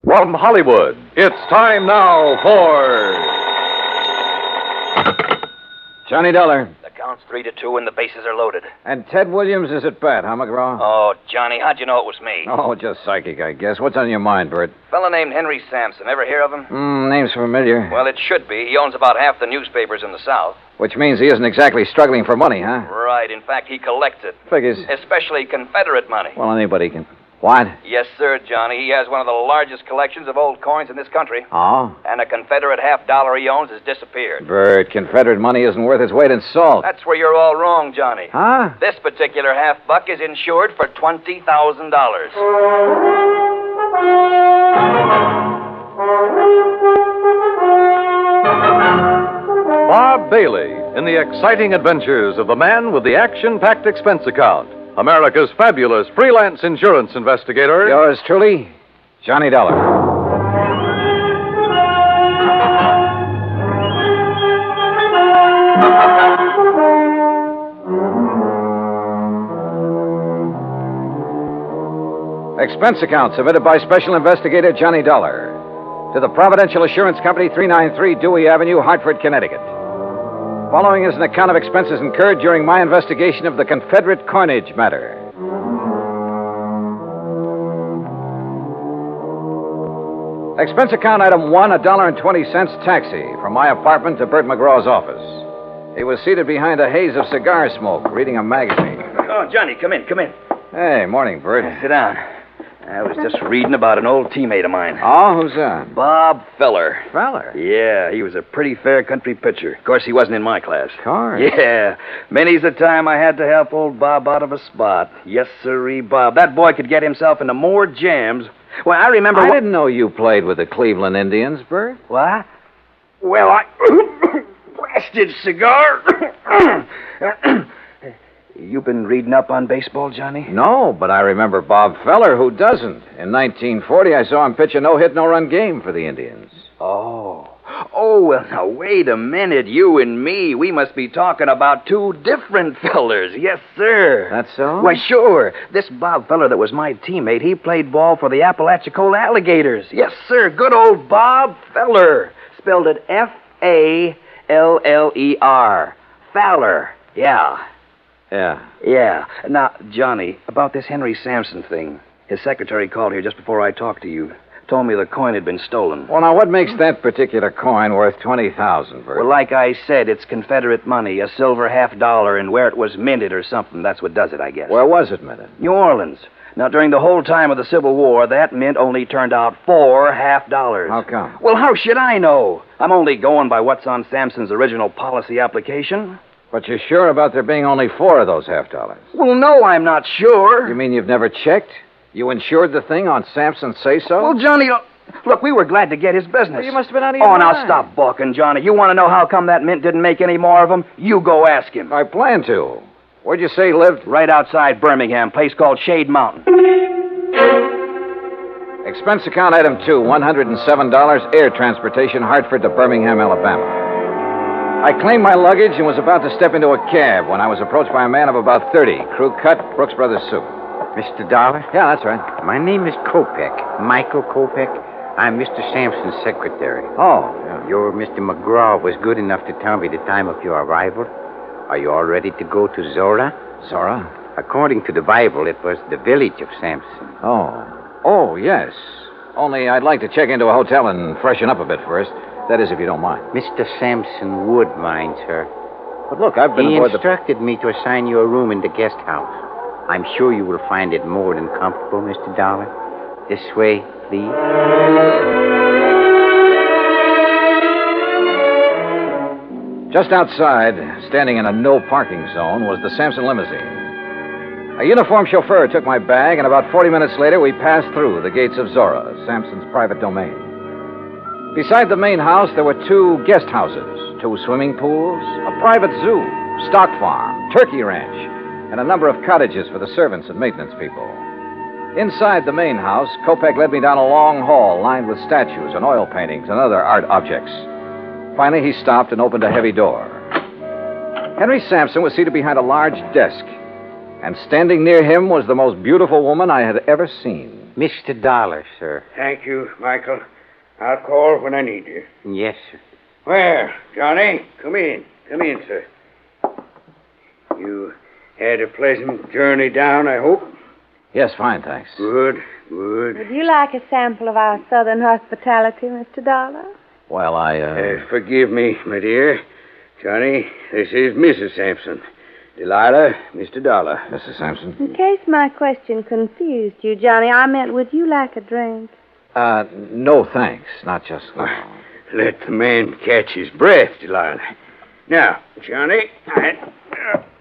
From Hollywood, it's time now for Johnny Dollar. The count's 3-2 and the bases are loaded. And Ted Williams is at bat, huh, McGraw? Oh, Johnny, how'd you know it was me? Oh, just psychic, I guess. What's on your mind, Bert? Fella named Henry Sampson. Ever hear of him? Name's familiar. Well, it should be. He owns about half the newspapers in the South. Which means he isn't exactly struggling for money, huh? Right. In fact, he collects it. Figures. Especially Confederate money. Well, anybody can. What? Yes, sir, Johnny. He has one of the largest collections of old coins in this country. Oh? And a Confederate $50 he owns has disappeared. Bert, Confederate money isn't worth its weight in salt. That's where you're all wrong, Johnny. Huh? This particular $50 is insured for $20,000. Bob Bailey in the exciting adventures of the man with the action-packed expense account, America's fabulous freelance insurance investigator. Yours truly, Johnny Dollar. Expense account submitted by Special Investigator Johnny Dollar to the Providential Assurance Company, 393 Dewey Avenue, Hartford, Connecticut. Following is an account of expenses incurred during my investigation of the Confederate Coinage matter. Expense account item 1, $1.20 taxi from my apartment to Bert McGraw's office. He was seated behind a haze of cigar smoke, reading a magazine. Oh, Johnny, come in. Hey, morning, Bert. Sit down. I was just reading about an old teammate of mine. Oh, who's that? Bob Feller. Feller? Yeah, he was a pretty fair country pitcher. Of course, he wasn't in my class. Of course. Yeah. Many's the time I had to help old Bob out of a spot. Yes, sirree, Bob. That boy could get himself into more jams. Well, I remember... I didn't know you played with the Cleveland Indians, Bert. What? Well, I... Blasted cigar! You been reading up on baseball, Johnny? No, but I remember Bob Feller. Who doesn't? In 1940, I saw him pitch a no-hit, no-run game for the Indians. Oh, well, now, wait a minute. You and me, we must be talking about two different fellers. Yes, sir. That's so? Why, sure. This Bob Feller that was my teammate, he played ball for the Apalachicola Alligators. Yes, sir. Good old Bob Feller. Spelled it F-A-L-L-E-R. Feller. Yeah. Yeah. Now, Johnny, about this Henry Sampson thing. His secretary called here just before I talked to you. Told me the coin had been stolen. Well, now, what makes that particular coin worth $20,000, Bert? Well, like I said, it's Confederate money, a silver $50, and where it was minted or something. That's what does it, I guess. Where was it minted? New Orleans. Now, during the whole time of the Civil War, that mint only turned out $4 $50. How come? Well, how should I know? I'm only going by what's on Sampson's original policy application. But you're sure about there being only 4 of those $50? Well, no, I'm not sure. You mean you've never checked? You insured the thing on Sampson's say-so? Well, Johnny, look, we were glad to get his business. Well, you must have been out of your mind. mind. Now, stop balking, Johnny. You want to know how come that mint didn't make any more of them? You go ask him. I plan to. Where'd you say he lived? Right outside Birmingham, place called Shade Mountain. Expense account item 2, $107, air transportation, Hartford to Birmingham, Alabama. I claimed my luggage and was about to step into a cab when I was approached by a man of about 30, crew cut, Brooks Brothers suit. Mr. Dollar? Yeah, that's right. My name is Kopek, Michael Kopek. I'm Mr. Sampson's secretary. Oh, yeah. Your Mr. McGraw was good enough to tell me the time of your arrival. Are you all ready to go to Zorah? Zorah? According to the Bible, it was the village of Sampson. Oh, yes. Only I'd like to check into a hotel and freshen up a bit first. That is, if you don't mind. Mr. Sampson would mind, sir. But look, I've been He aboard instructed me to assign you a room in the guest house. I'm sure you will find it more than comfortable, Mr. Dollar. This way, please. Just outside, standing in a no-parking zone, was the Sampson limousine. A uniformed chauffeur took my bag, and about 40 minutes later, we passed through the gates of Zorah, Sampson's private domain. Beside the main house, there were 2 guest houses, 2 swimming pools, a private zoo, stock farm, turkey ranch, and a number of cottages for the servants and maintenance people. Inside the main house, Kopek led me down a long hall lined with statues and oil paintings and other art objects. Finally, he stopped and opened a heavy door. Henry Sampson was seated behind a large desk, and standing near him was the most beautiful woman I had ever seen. Mr. Dollar, sir. Thank you, Michael. I'll call when I need you. Yes, sir. Well, Johnny, come in. Come in, sir. You had a pleasant journey down, I hope? Yes, fine, thanks. Good, good. Would you like a sample of our southern hospitality, Mr. Dollar? Well, Forgive me, my dear. Johnny, this is Mrs. Sampson. Delilah, Mr. Dollar. Mrs. Sampson? In case my question confused you, Johnny, I meant, would you like a drink? No, thanks. Not just now. Let the man catch his breath, Delilah. Now, Johnny,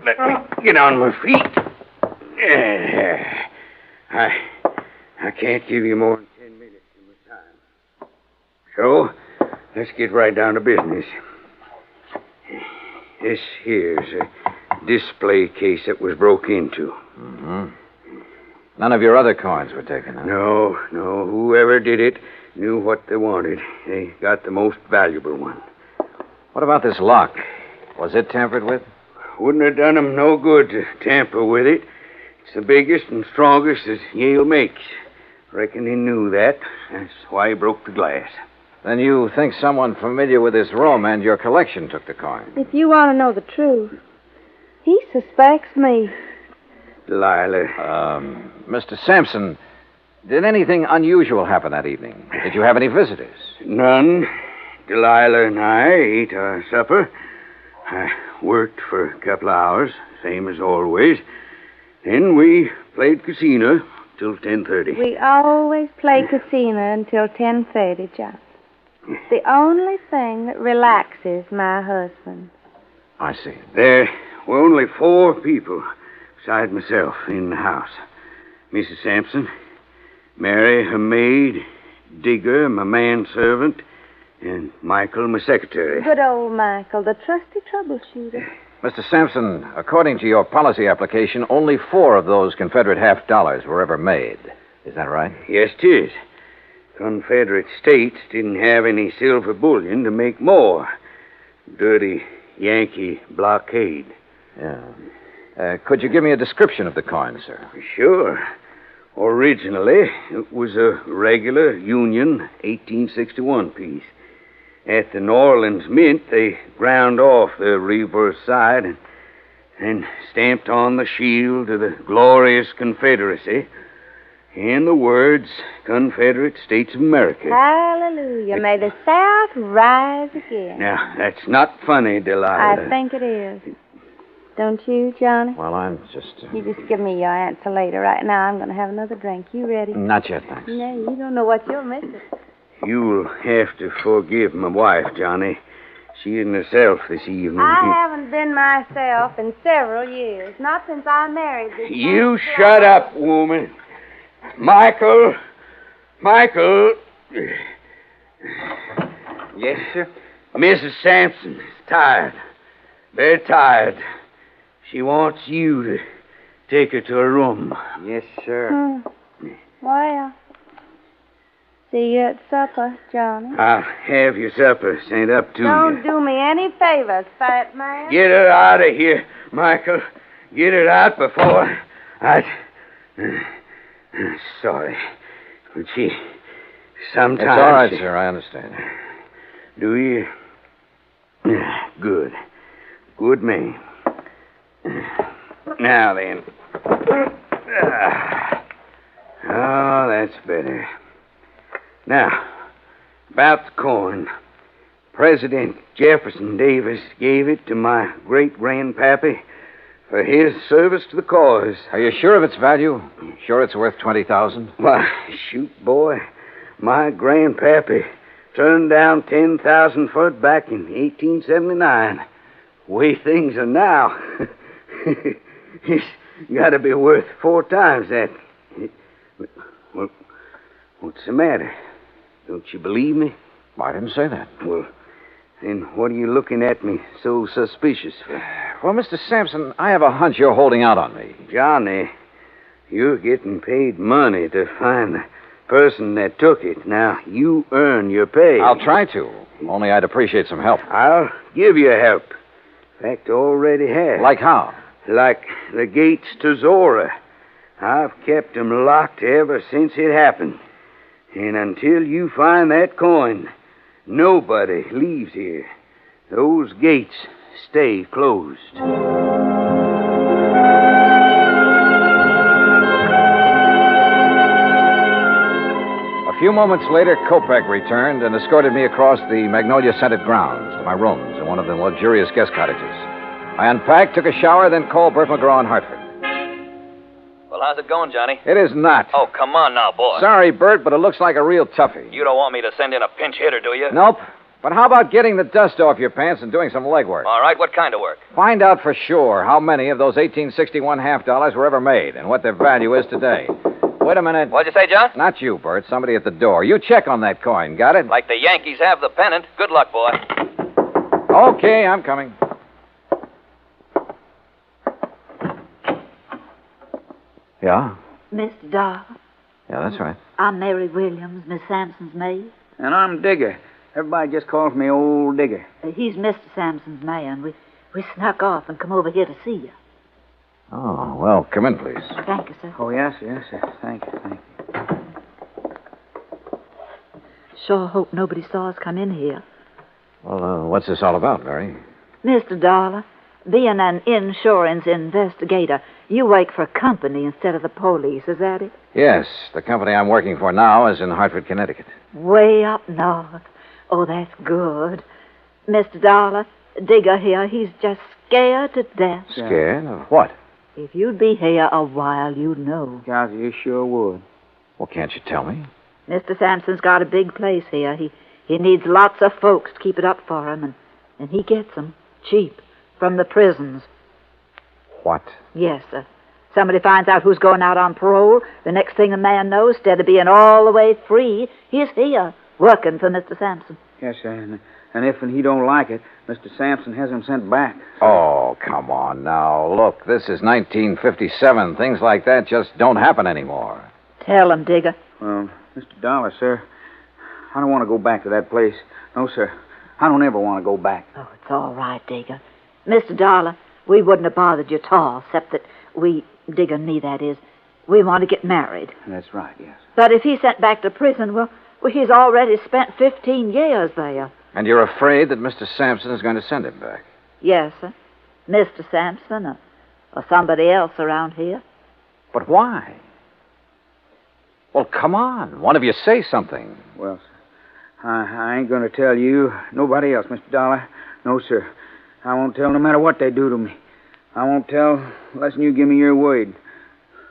let me get on my feet. I can't give you more than 10 minutes of my time. So, let's get right down to business. This here's a display case that was broke into. Mm-hmm. None of your other coins were taken, huh? No. Whoever did it knew what they wanted. They got the most valuable one. What about this lock? Was it tampered with? Wouldn't have done 'em no good to tamper with it. It's the biggest and strongest that Yale makes. Reckon he knew that. That's why he broke the glass. Then you think someone familiar with this room and your collection took the coin? If you want to know the truth, he suspects me. Delilah. Mr. Sampson, did anything unusual happen that evening? Did you have any visitors? None. Delilah and I ate our supper. I worked for a couple of hours, same as always. Then we played casino till 10:30. We always play casino until 10:30, John. It's the only thing that relaxes my husband. I see. There were only 4 people besides myself in the house. Mrs. Sampson, Mary, her maid, Digger, my manservant, and Michael, my secretary. Good old Michael, the trusty troubleshooter. Mr. Sampson, according to your policy application, only 4 of those Confederate $half were ever made. Is that right? Yes, 'tis. Confederate states didn't have any silver bullion to make more. Dirty Yankee blockade. Yeah. Could you give me a description of the coin, sir? Sure. Originally, it was a regular Union 1861 piece. At the New Orleans Mint, they ground off the reverse side and stamped on the shield of the glorious Confederacy and the words Confederate States of America. Hallelujah. May the South rise again. Now, that's not funny, Delilah. I think it is. Don't you, Johnny? Well, I'm just... You just give me your answer later. Right now, I'm going to have another drink. You ready? Not yet, thanks. No, you don't know what you're missing. You'll have to forgive my wife, Johnny. She isn't herself this evening. I haven't been myself in several years. Not since I married this man. You shut up, woman. Michael. Yes, sir. Mrs. Sampson is tired. Very tired. She wants you to take her to her room. Yes, sir. Well, see you at supper, Johnny. I'll have your supper sent up to Don't you. do me any favors, fat man. Get her out of here, Michael. Get her out before Sorry. But she sometimes... It's all right, sir. I understand. Do you? Good. Good man. Now then. Oh, that's better. Now, about the coin. President Jefferson Davis gave it to my great-grandpappy for his service to the cause. Are you sure of its value? Sure it's worth $20,000? Why, shoot, boy. My grandpappy turned down 10,000 for it back in 1879. The way things are now, it's got to be worth 4 times that. Well, what's the matter? Don't you believe me? I didn't say that. Well, then what are you looking at me so suspicious for? Well, Mr. Sampson, I have a hunch you're holding out on me. Johnny, you're getting paid money to find the person that took it. Now, you earn your pay. I'll try to. Only I'd appreciate some help. I'll give you help. In fact, already have. Like how? Like the gates to Zora. I've kept 'em locked ever since it happened. And until you find that coin, nobody leaves here. Those gates stay closed. A few moments later, Kopek returned and escorted me across the magnolia-scented grounds to my rooms in one of the luxurious guest cottages. I unpacked, took a shower, then called Bert McGraw in Hartford. Well, how's it going, Johnny? It is not. Oh, come on now, boy. Sorry, Bert, but it looks like a real toughie. You don't want me to send in a pinch hitter, do you? Nope. But how about getting the dust off your pants and doing some legwork? All right, what kind of work? Find out for sure how many of those 1861 half-dollars were ever made and what their value is today. Wait a minute. What'd you say, John? Not you, Bert. Somebody at the door. You check on that coin. Got it? Like the Yankees have the pennant. Good luck, boy. Okay, I'm coming. Yeah? Mr. Dollar, Yeah, that's right. I'm Mary Williams, Miss Sampson's maid. And I'm Digger. Everybody just calls me Old Digger. He's Mr. Sampson's man. We snuck off and come over here to see you. Oh, well, come in, please. Thank you, sir. Oh, yes, yes, yes. Thank you. Sure hope nobody saw us come in here. Well, what's this all about, Mary? Mr. Dollar, being an insurance investigator, you work for a company instead of the police, is that it? Yes, the company I'm working for now is in Hartford, Connecticut. Way up north. Oh, that's good. Mr. Dollar, Digger here, he's just scared to death. Scared of what? If you'd be here a while, you'd know. Gosh, you sure would. Well, can't you tell me? Mr. Sampson's got a big place here. He needs lots of folks to keep it up for him, and he gets them cheap from the prisons. What? Yes, sir. Somebody finds out who's going out on parole. The next thing a man knows, instead of being all the way free, he's here, working for Mr. Sampson. Yes, sir. And if he don't like it, Mr. Sampson has him sent back. Oh, come on now. Look, this is 1957. Things like that just don't happen anymore. Tell him, Digger. Well, Mr. Dollar, sir, I don't want to go back to that place. No, sir. I don't ever want to go back. Oh, it's all right, Digger. Mr. Dollar, we wouldn't have bothered you at all, except that Digger and me, that is, we want to get married. That's right, yes. But if he's sent back to prison, well, he's already spent 15 years there. And you're afraid that Mr. Sampson is going to send him back? Yes, sir. Mr. Sampson or somebody else around here. But why? Well, come on. One of you say something. Well, sir, I ain't going to tell you, nobody else, Mr. Dollar. No, sir. I won't tell no matter what they do to me. I won't tell unless you give me your word.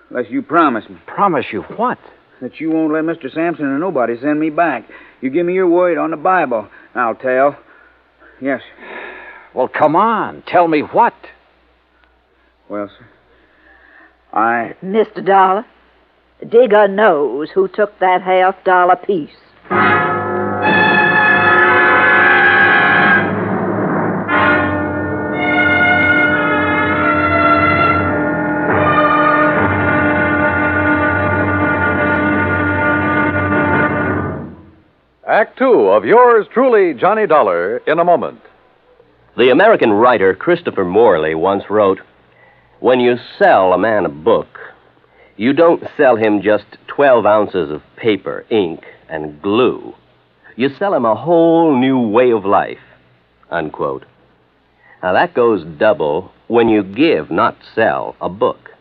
Unless you promise me. Promise you what? That you won't let Mr. Sampson or nobody send me back. You give me your word on the Bible. I'll tell. Yes. Well, come on. Tell me what. Well, sir, Mr. Dollar, Digger knows who took that $half piece. Act Two of yours truly, Johnny Dollar, in a moment. The American writer Christopher Morley once wrote, "When you sell a man a book, you don't sell him just 12 ounces of paper, ink, and glue. You sell him a whole new way of life," unquote. Now that goes double when you give, not sell, a book.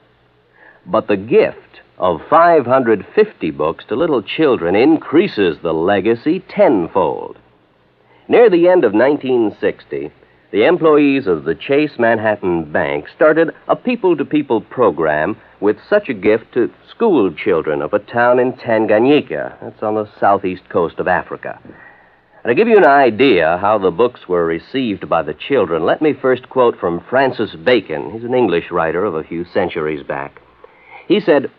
But the gift of 550 books to little children increases the legacy tenfold. Near the end of 1960, the employees of the Chase Manhattan Bank started a people-to-people program with such a gift to school children of a town in Tanganyika. That's on the southeast coast of Africa. And to give you an idea how the books were received by the children, let me first quote from Francis Bacon. He's an English writer of a few centuries back. He said,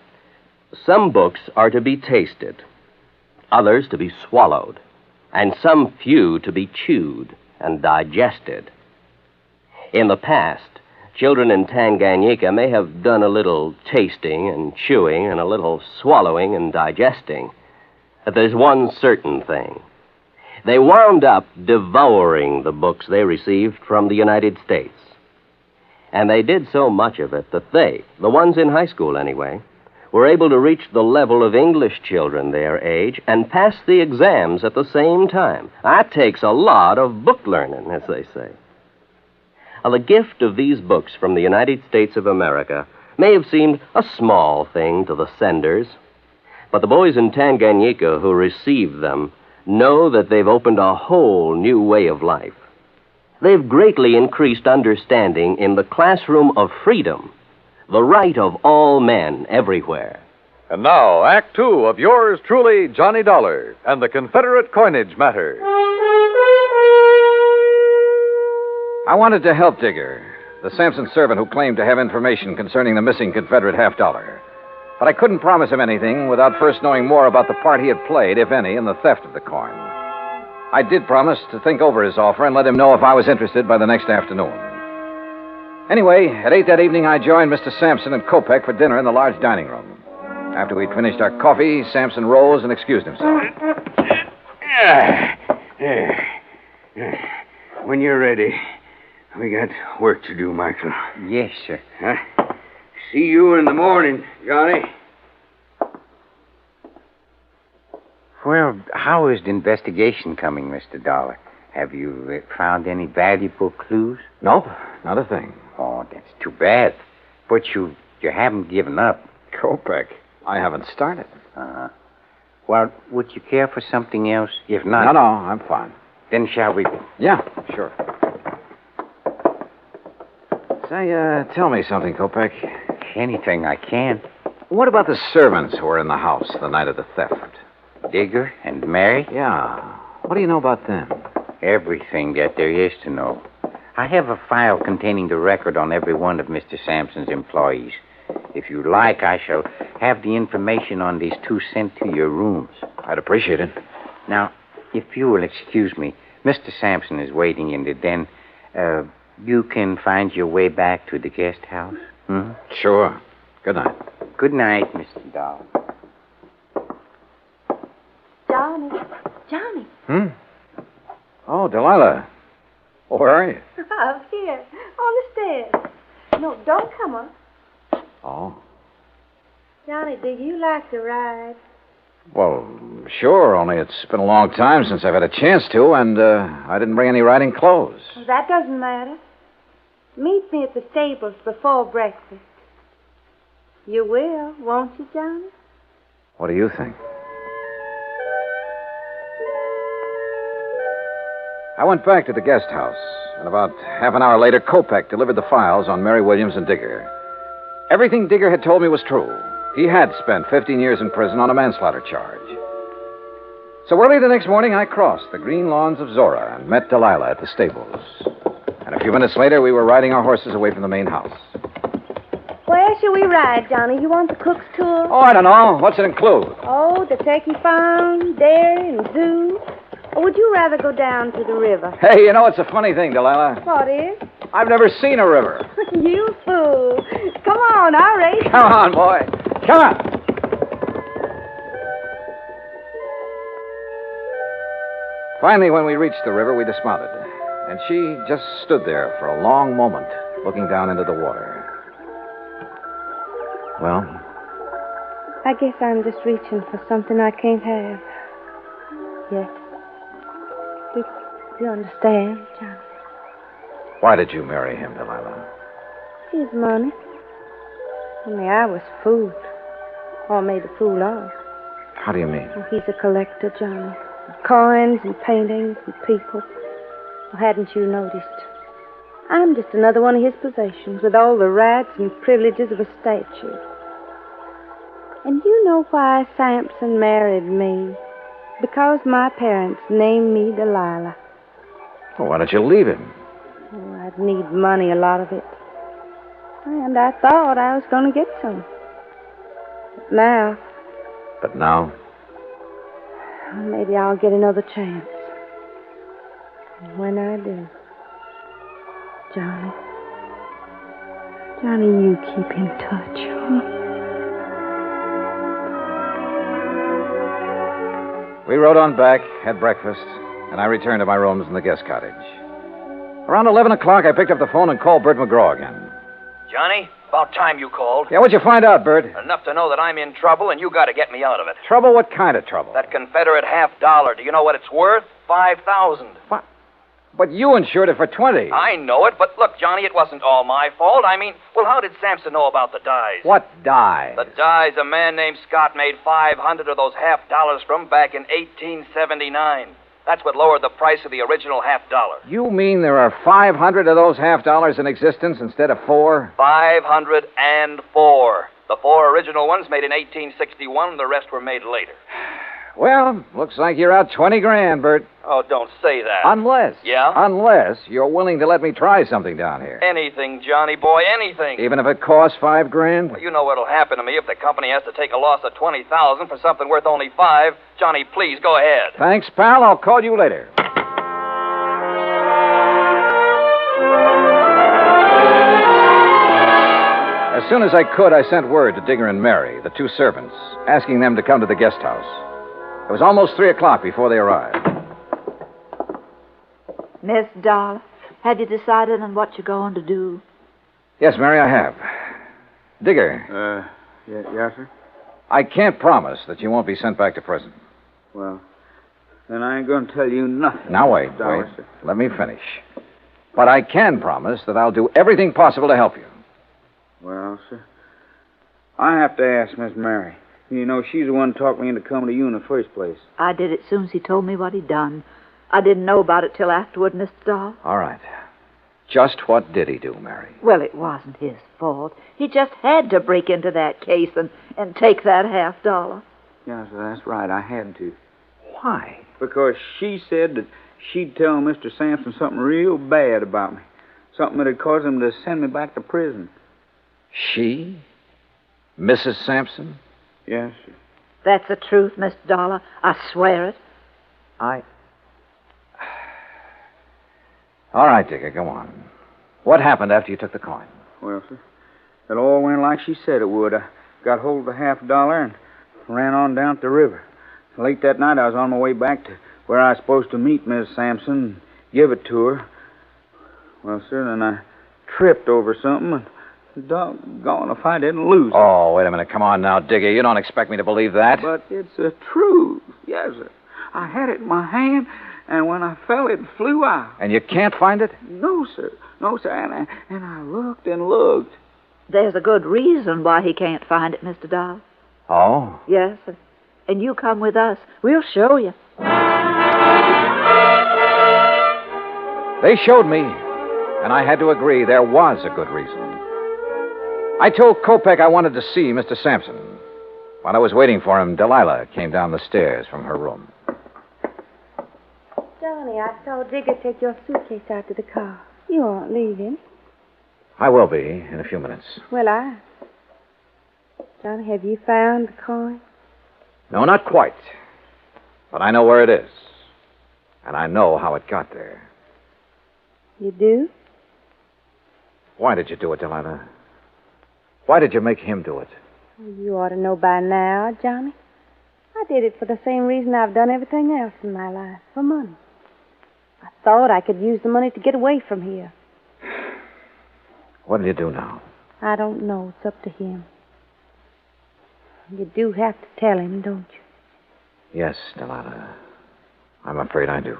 "Some books are to be tasted, others to be swallowed, and some few to be chewed and digested." In the past, children in Tanganyika may have done a little tasting and chewing and a little swallowing and digesting. But there's one certain thing. They wound up devouring the books they received from the United States. And they did so much of it that they, the ones in high school anyway, were able to reach the level of English children their age and pass the exams at the same time. That takes a lot of book learning, as they say. Now, the gift of these books from the United States of America may have seemed a small thing to the senders, but the boys in Tanganyika who received them know that they've opened a whole new way of life. They've greatly increased understanding in the classroom of freedom, the right of all men everywhere. And now, Act Two of yours truly, Johnny Dollar, and the Confederate coinage matter. I wanted to help Digger, the Sampson servant who claimed to have information concerning the missing Confederate $50. But I couldn't promise him anything without first knowing more about the part he had played, if any, in the theft of the coin. I did promise to think over his offer and let him know if I was interested by the next afternoon. Anyway, at 8 that evening, I joined Mr. Sampson and Kopek for dinner in the large dining room. After we'd finished our coffee, Sampson rose and excused himself. When you're ready, we got work to do, Michael. Yes, sir. Huh? See you in the morning, Johnny. Well, how is the investigation coming, Mr. Dollar? Have you found any valuable clues? No, not a thing. Oh, that's too bad. But you haven't given up. Kopek, I haven't started. Uh-huh. Well, would you care for something else? If not... No, I'm fine. Then shall we... Yeah, sure. Say, tell me something, Kopek. Anything I can. What about the servants who were in the house the night of the theft? Digger and Mary? Yeah. What do you know about them? Everything that there is to know. I have a file containing the record on every one of Mr. Sampson's employees. If you like, I shall have the information on these two sent to your rooms. I'd appreciate it. Now, if you will excuse me, Mr. Sampson is waiting in the den. You can find your way back to the guest house? Hmm? Sure. Good night. Good night, Mr. Dollar. Johnny. Oh, Delilah. Oh, where are you? Up here, on the stairs. No, don't come up. Oh. Johnny, do you like to ride? Well, sure, only it's been a long time since I've had a chance to, and I didn't bring any riding clothes. Well, that doesn't matter. Meet me at the stables before breakfast. You will, won't you, Johnny? What do you think? I went back to the guest house, and about half an hour later, Kopek delivered the files on Mary Williams and Digger. Everything Digger had told me was true. He had spent 15 years in prison on a manslaughter charge. So early the next morning, I crossed the green lawns of Zora and met Delilah at the stables. And a few minutes later, we were riding our horses away from the main house. Where shall we ride, Johnny? You want the cook's tour? Oh, I don't know. What's it include? Oh, the turkey farm, dairy, and zoo. Or would you rather go down to the river? Hey, you know, it's a funny thing, Delilah. What is? I've never seen a river. You fool. Come on, I'll race. Come on, boy. Come on. Finally, when we reached the river, we dismounted. And she just stood there for a long moment, looking down into the water. Well? I guess I'm just reaching for something I can't have yet. You understand, Johnny? Why did you marry him, Delilah? His money. Only I was fooled. Or made a fool of. How do you mean? Well, he's a collector, Johnny. Coins and paintings and people. Well, hadn't you noticed? I'm just another one of his possessions with all the rights and privileges of a statue. And you know why Sampson married me? Because my parents named me Delilah. Well, why don't you leave him? Oh, I'd need money, a lot of it. And I thought I was going to get some. But now, maybe I'll get another chance. And when I do, Johnny, you keep in touch, huh? We rode on back, had breakfast, and I returned to my rooms in the guest cottage. Around 11 o'clock, I picked up the phone and called Bert McGraw again. Johnny, About time you called. Yeah, what'd you find out, Bert? Enough to know that I'm in trouble, and you got to get me out of it. Trouble? What kind of trouble? That Confederate $50. Do you know what it's worth? $5,000. What? But you insured it for 20. I know it, but look, Johnny, it wasn't all my fault. I mean, well, how did Sampson know about the dies? What dies? The dies a man named Scott made 500 of those $50 from back in 1879. That's what lowered the price of the original $50. You mean there are 500 of those $50 in existence instead of 4? 504. The 4 original ones made in 1861, the rest were made later. Well, looks like you're out 20 grand, Bert. Oh, don't say that. Unless. Yeah? Unless you're willing to let me try something down here. Anything, Johnny boy, anything. Even if it costs 5 grand? Well, you know what'll happen to me if the company has to take a loss of 20,000 for something worth only 5. Johnny, please, go ahead. Thanks, pal. I'll call you later. As soon as I could, I sent word to Digger and Mary, the 2 servants, asking them to come to the guest house. It was almost 3 o'clock before they arrived. Miss Dollar, have you decided on what you're going to do? Yes, Mary, I have. Digger. Yes, sir? I can't promise that you won't be sent back to prison. Well, then I ain't going to tell you nothing. Now, wait. Sir. Let me finish. But I can promise that I'll do everything possible to help you. Well, sir, I have to ask Miss Mary. You know, she's the one who talked me into coming to you in the first place. I did it soon as he told me what he'd done. I didn't know about it till afterward, Mr. Dollar. All right. Just what did he do, Mary? Well, it wasn't his fault. He just had to break into that case and take that $50. Yes, sir, that's right. I had to. Why? Because she said that she'd tell Mr. Sampson something real bad about me. Something that'd cause him to send me back to prison. She? Mrs. Sampson? Yes, sir. That's the truth, Mr. Dollar. I swear it. All right, Digger, go on. What happened after you took the coin? Well, sir, it all went like she said it would. I got hold of the $50 and ran on down to the river. Late that night, I was on my way back to where I was supposed to meet Miss Sampson and give it to her. Well, sir, then I tripped over something and doggone if I didn't lose it. Oh, wait a minute. Come on now, Digger. You don't expect me to believe that. But it's the truth. Yes, sir. I had it in my hand, and when I fell, it flew out. And you can't find it? No, sir. No, sir. And I looked and looked. There's a good reason why he can't find it, Mr. Dollar. Oh? Yes, and you come with us. We'll show you. They showed me, and I had to agree there was a good reason. I told Kopek I wanted to see Mr. Sampson. While I was waiting for him, Delilah came down the stairs from her room. Johnny, I saw Digger take your suitcase out to the car. You aren't leaving. I will be in a few minutes. Well, Johnny, have you found the coin? No, not quite. But I know where it is. And I know how it got there. You do? Why did you do it, Delilah? Why did you make him do it? You ought to know by now, Johnny. I did it for the same reason I've done everything else in my life, for money. I thought I could use the money to get away from here. What'll you do now? I don't know. It's up to him. You do have to tell him, don't you? Yes, Delilah. I'm afraid I do.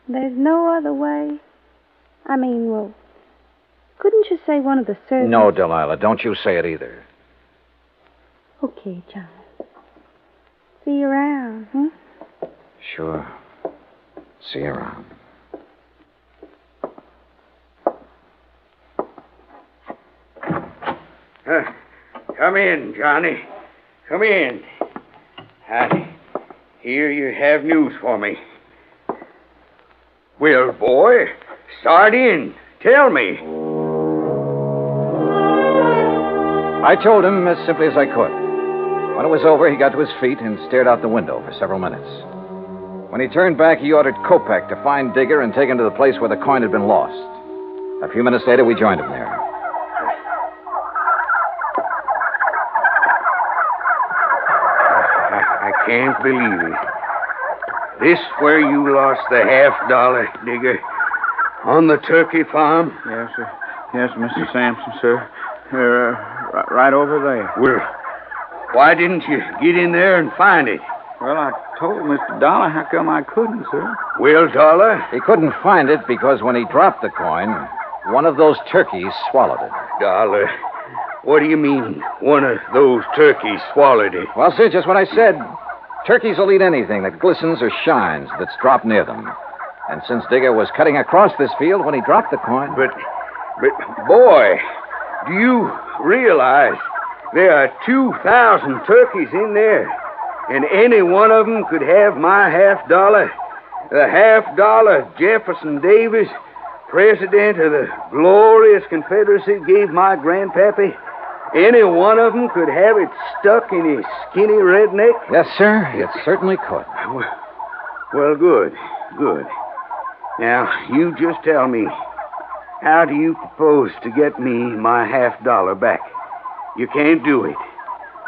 There's no other way. I mean, well, couldn't you say one of the servants? No, Delilah, don't you say it either. Okay, Johnny. See you around, huh? Sure. See you around. Come in, Johnny. Come in. I hear you have news for me. Well, boy, start in. Tell me. I told him as simply as I could. When it was over, he got to his feet and stared out the window for several minutes. When he turned back, he ordered Kopek to find Digger and take him to the place where the coin had been lost. A few minutes later, we joined him there. I can't believe it. This where you lost the $50, Digger? On the turkey farm? Yes, sir. Yes, Mr. Sampson, sir. right over there. Well, why didn't you get in there and find it? Well, I told Mr. Dollar how come I couldn't, sir. Well, Dollar? He couldn't find it because when he dropped the coin, one of those turkeys swallowed it. Dollar, what do you mean, one of those turkeys swallowed it? Well, sir, just what I said. Turkeys will eat anything that glistens or shines that's dropped near them. And since Digger was cutting across this field when he dropped the coin... But, boy, do you realize there are 2,000 turkeys in there, and any one of them could have my $50? The $50 Jefferson Davis, president of the glorious Confederacy, gave my grandpappy. Any one of them could have it stuck in his skinny redneck? Yes, sir, it certainly could. Well, good. Now, you just tell me, how do you propose to get me my $50 back? You can't do it.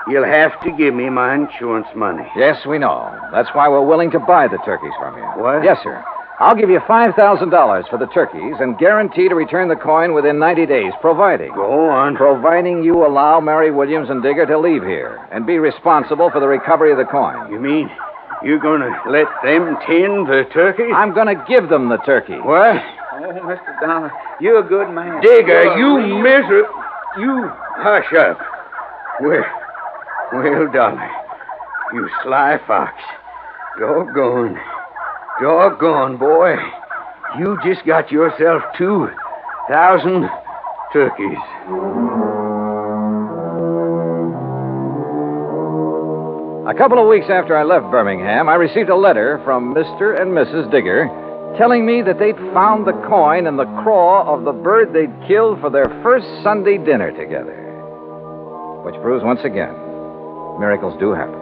You'll have to give me my insurance money. Yes, we know. That's why we're willing to buy the turkeys from you. What? Yes, sir. I'll give you $5,000 for the turkeys and guarantee to return the coin within 90 days, providing... Go on. Providing you allow Mary Williams and Digger to leave here and be responsible for the recovery of the coin. You mean you're going to let them tend the turkeys? I'm going to give them the turkey. What? Oh, Mr. Dollar, you're a good man. Digger, you miserable... You hush up. Well, Dollar, you sly fox. Doggone, boy. You just got yourself 2,000 turkeys. A couple of weeks after I left Birmingham, I received a letter from Mr. and Mrs. Digger telling me that they'd found the coin in the craw of the bird they'd killed for their first Sunday dinner together. Which proves once again, miracles do happen.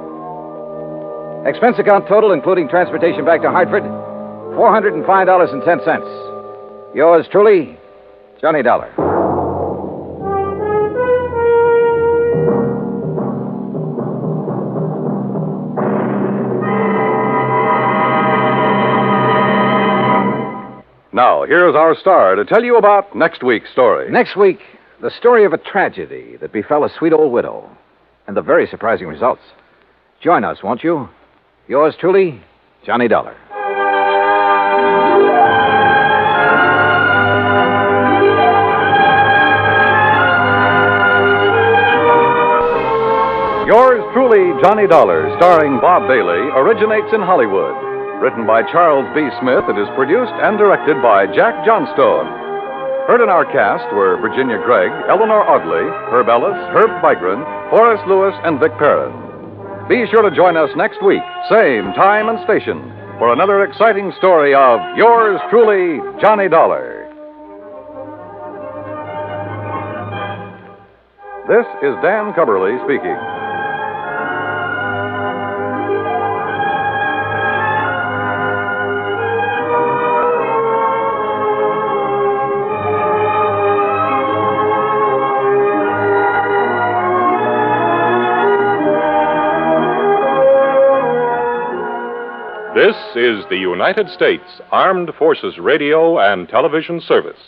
Expense account total, including transportation back to Hartford, $405.10. Yours truly, Johnny Dollar. Now, here's our star to tell you about next week's story. Next week, the story of a tragedy that befell a sweet old widow, and the very surprising results. Join us, won't you? Yours truly, Johnny Dollar. Yours truly, Johnny Dollar, starring Bob Bailey, originates in Hollywood. Written by Charles B. Smith, it is produced and directed by Jack Johnstone. Heard in our cast were Virginia Gregg, Eleanor Audley, Herb Ellis, Herb Vigran, Forrest Lewis, and Vic Perrin. Be sure to join us next week, same time and station, for another exciting story of Yours truly, Johnny Dollar. This is Dan Cubberly speaking. This is the United States Armed Forces Radio and Television Service.